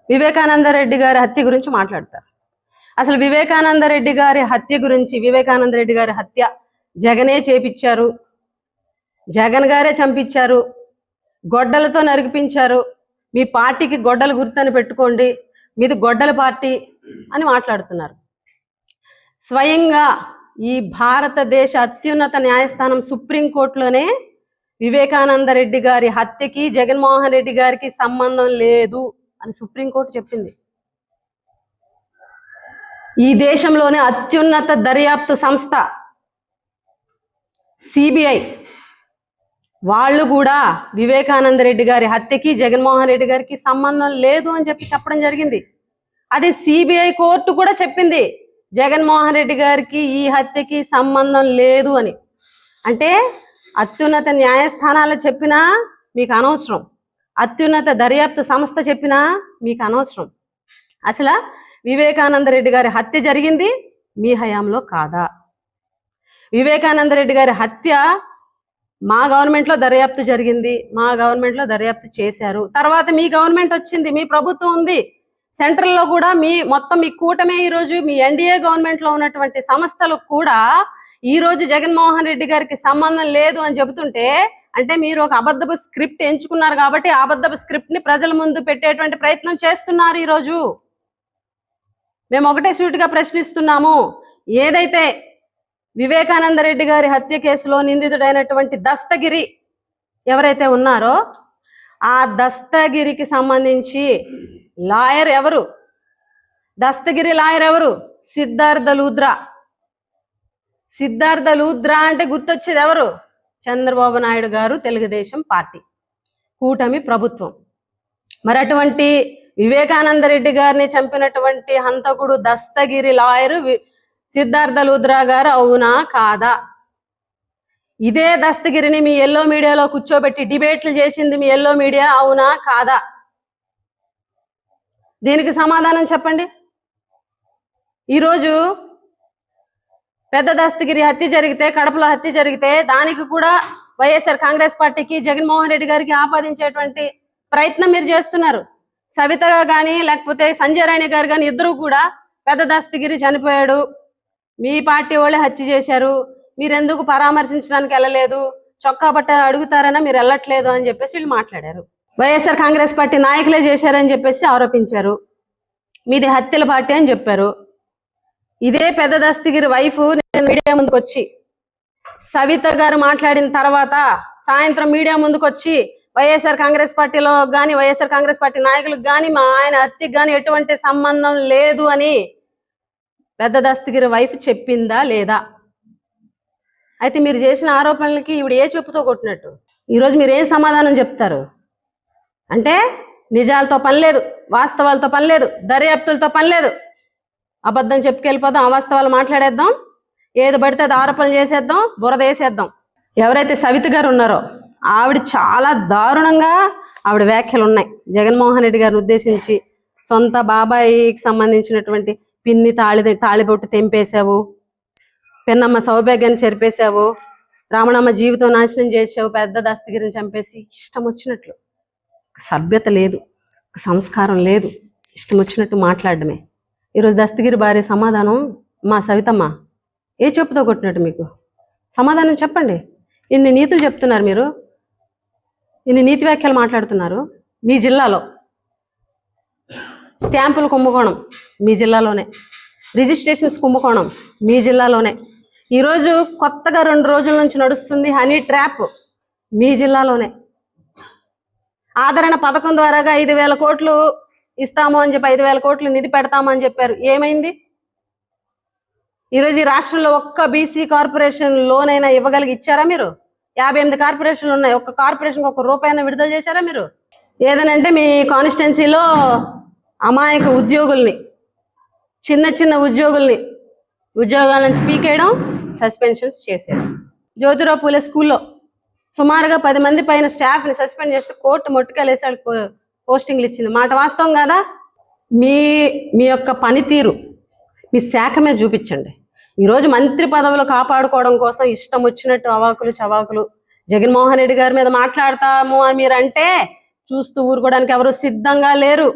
వివేకానంద రెడ్డి గారి హత్య గురించి మాట్లాడతారు. అసలు వివేకానంద రెడ్డి గారి హత్య గురించి, వివేకానంద రెడ్డి గారి హత్య జగనే చేపించారు, జగన్ గారే చంపించారు, గొడ్డలతో నరికిపించారు, మీ పార్టీకి గొడ్డలు గుర్తని పెట్టుకోండి, మీది గొడ్డల పార్టీ అని మాట్లాడుతున్నారు. స్వయంగా ఈ భారతదేశ అత్యున్నత న్యాయస్థానం సుప్రీంకోర్టులోనే వివేకానంద రెడ్డి గారి హత్యకి జగన్మోహన్ రెడ్డి గారికి సంబంధం లేదు అని సుప్రీంకోర్టు చెప్పింది. ఈ దేశంలోనే అత్యున్నత దర్యాప్తు సంస్థ సిబిఐ వాళ్ళు కూడా వివేకానంద రెడ్డి గారి హత్యకి జగన్మోహన్ రెడ్డి గారికి సంబంధం లేదు అని చెప్పడం జరిగింది. అది సిబిఐ కోర్టు కూడా చెప్పింది జగన్మోహన్ రెడ్డి గారికి ఈ హత్యకి సంబంధం లేదు అని. అంటే అత్యున్నత న్యాయస్థానాలు చెప్పినా మీకు అనవసరం, అత్యున్నత దర్యాప్తు సంస్థ చెప్పినా మీకు అనవసరం. అసలు వివేకానంద రెడ్డి గారి హత్య జరిగింది మీ హయాంలో కాదా? వివేకానంద రెడ్డి గారి హత్య మా గవర్నమెంట్లో దర్యాప్తు జరిగింది, మా గవర్నమెంట్లో దర్యాప్తు చేశారు. తర్వాత మీ గవర్నమెంట్ వచ్చింది, మీ ప్రభుత్వం ఉంది, సెంట్రల్లో కూడా మొత్తం మీ కూటమే ఈరోజు మీ ఎన్డీఏ గవర్నమెంట్లో ఉన్నటువంటి సంస్థలు కూడా ఈరోజు జగన్మోహన్ రెడ్డి గారికి సంబంధం లేదు అని చెబుతుంటే, అంటే మీరు ఒక అబద్ధపు స్క్రిప్ట్ ఎంచుకున్నారు కాబట్టి ఆ అబద్ధపు స్క్రిప్ట్ని ప్రజల ముందు పెట్టేటువంటి ప్రయత్నం చేస్తున్నారు. ఈరోజు మేము ఒకటే సూటిగా ప్రశ్నిస్తున్నాము, ఏదైతే వివేకానంద రెడ్డి గారి హత్య కేసులో నిందితుడైనటువంటి దస్తగిరి ఎవరైతే ఉన్నారో ఆ దస్తగిరికి సంబంధించి లాయర్ ఎవరు? దస్తగిరి లాయర్ ఎవరు? సిద్ధార్థ లూథ్రా. సిద్ధార్థ లూథ్రా అంటే గుర్తొచ్చేది ఎవరు? చంద్రబాబు నాయుడు గారు, తెలుగుదేశం పార్టీ, కూటమి ప్రభుత్వం. మరి అటువంటి వివేకానంద రెడ్డి గారిని చంపినటువంటి హంతకుడు దస్తగిరి లాయరు సిద్ధార్థ లూథ్రా గారు అవునా కాదా? ఇదే దస్తగిరిని మీ ఎల్లో మీడియాలో కూర్చోబెట్టి డిబేట్లు చేసింది మీ ఎల్లో మీడియా, అవునా కాదా? దీనికి సమాధానం చెప్పండి. ఈరోజు పెద్ద దస్తగిరి హత్య జరిగితే, కడపలో హత్య జరిగితే దానికి కూడా వైఎస్ఆర్ కాంగ్రెస్ పార్టీకి జగన్మోహన్ రెడ్డి గారికి ఆపాదించేటువంటి ప్రయత్నం మీరు చేస్తున్నారు. సవిత కానీ లేకపోతే సంజయ్ రాణి గారు కానీ ఇద్దరు కూడా పెద్ద దస్తగిరి చనిపోయాడు, మీ పార్టీ వాళ్ళే హత్య చేశారు, మీరెందుకు పరామర్శించడానికి వెళ్ళలేదు, చొక్కా బట్టారు అడుగుతారన్నా మీరు వెళ్ళట్లేదు అని చెప్పేసి వీళ్ళు మాట్లాడారు. వైఎస్ఆర్ కాంగ్రెస్ పార్టీ నాయకులే చేశారని చెప్పేసి ఆరోపించారు. మీది హత్యల పార్టీ అని చెప్పారు. ఇదే పెద్ద దస్తగిరి వైఫ్ నేను మీడియా ముందుకు వచ్చి, సవిత గారు మాట్లాడిన తర్వాత సాయంత్రం మీడియా ముందుకు వచ్చి వైఎస్ఆర్ కాంగ్రెస్ పార్టీలో కానీ వైఎస్ఆర్ కాంగ్రెస్ పార్టీ నాయకులకు కానీ మా ఆయన హత్యకు కానీ ఎటువంటి సంబంధం లేదు అని పెద్ద దస్తగిరి వైఫ్ చెప్పిందా లేదా? అయితే మీరు చేసిన ఆరోపణలకి ఇవిడ ఏ చెప్పుతో కొట్టినట్టు? ఈరోజు మీరు ఏం సమాధానం చెప్తారు? అంటే నిజాలతో పని లేదు, వాస్తవాలతో పని లేదు, దర్యాప్తులతో పని లేదు, అబద్ధం చెప్పుకెళ్ళిపోదాం, అవాస్తవాలు మాట్లాడేద్దాం, ఏది పడితే అది ఆరోపణలు చేసేద్దాం, బురద వేసేద్దాం. ఎవరైతే సవిత గారు ఉన్నారో ఆవిడ చాలా దారుణంగా ఆవిడ వ్యాఖ్యలు ఉన్నాయి జగన్మోహన్ రెడ్డి గారిని ఉద్దేశించి. సొంత బాబాయికి సంబంధించినటువంటి పిన్ని తాళిబొట్టు తెంపేశావు, పిన్నమ్మ సౌభాగ్యాన్ని చెరిపేశావు, రామణమ్మ జీవితం నాశనం చేసావు, పెద్ద దస్తగిరిని చంపేసి ఇష్టం వచ్చినట్లు. సభ్యత లేదు, సంస్కారం లేదు, ఇష్టం వచ్చినట్టు మాట్లాడడమే. ఈరోజు దస్తగిరి భార్య సమాధానం, మా సవితమ్మ ఏ చెప్పుతో కొట్టినట్టు మీకు సమాధానం చెప్పండి. ఇన్ని నీతులు చెప్తున్నారు మీరు, ఇన్ని నీతి వ్యాఖ్యలు మాట్లాడుతున్నారు. మీ జిల్లాలో స్టాంపులు కుంభకోణం మీ జిల్లాలోనే, రిజిస్ట్రేషన్స్ కుంభకోణం మీ జిల్లాలోనే. ఈరోజు కొత్తగా 2 రోజుల నుంచి నడుస్తుంది హనీ ట్రాప్ మీ జిల్లాలోనే. ఆదరణ పథకం ద్వారాగా 5,000 కోట్లు ఇస్తాము అని చెప్పి 5,000 కోట్లు నిధి పెడతాము అని చెప్పారు. ఏమైంది? ఈరోజు ఈ రాష్ట్రంలో ఒక్క బీసీ కార్పొరేషన్ లోన్ అయినా ఇచ్చారా మీరు? 58 కార్పొరేషన్లు ఉన్నాయి, ఒక్క కార్పొరేషన్కి ₹1 విడుదల చేశారా మీరు? ఏదనంటే మీ కాన్స్టిట్యున్సీలో అమాయక ఉద్యోగుల్ని, చిన్న చిన్న ఉద్యోగుల్ని ఉద్యోగాల నుంచి పీకేయడం, సస్పెన్షన్స్ చేశారు. జ్యోతిరావు పూలే స్కూల్లో సుమారుగా 10 మంది పైన స్టాఫ్ని సస్పెండ్ చేస్తే కోర్టు మొట్టుకెళ్ళేసాడు పోస్టింగ్లు ఇచ్చింది. మాట వాస్తవం కాదా? మీ యొక్క పనితీరు మీ శాఖ మీద చూపించండి. ఈరోజు మంత్రి పదవులు కాపాడుకోవడం కోసం ఇష్టం వచ్చినట్టు అవాకులు చవాకులు జగన్మోహన్ రెడ్డి గారి మీద మాట్లాడతాము అని మీరంటే చూస్తూ ఊరుకోవడానికి ఎవరు సిద్ధంగా లేరు.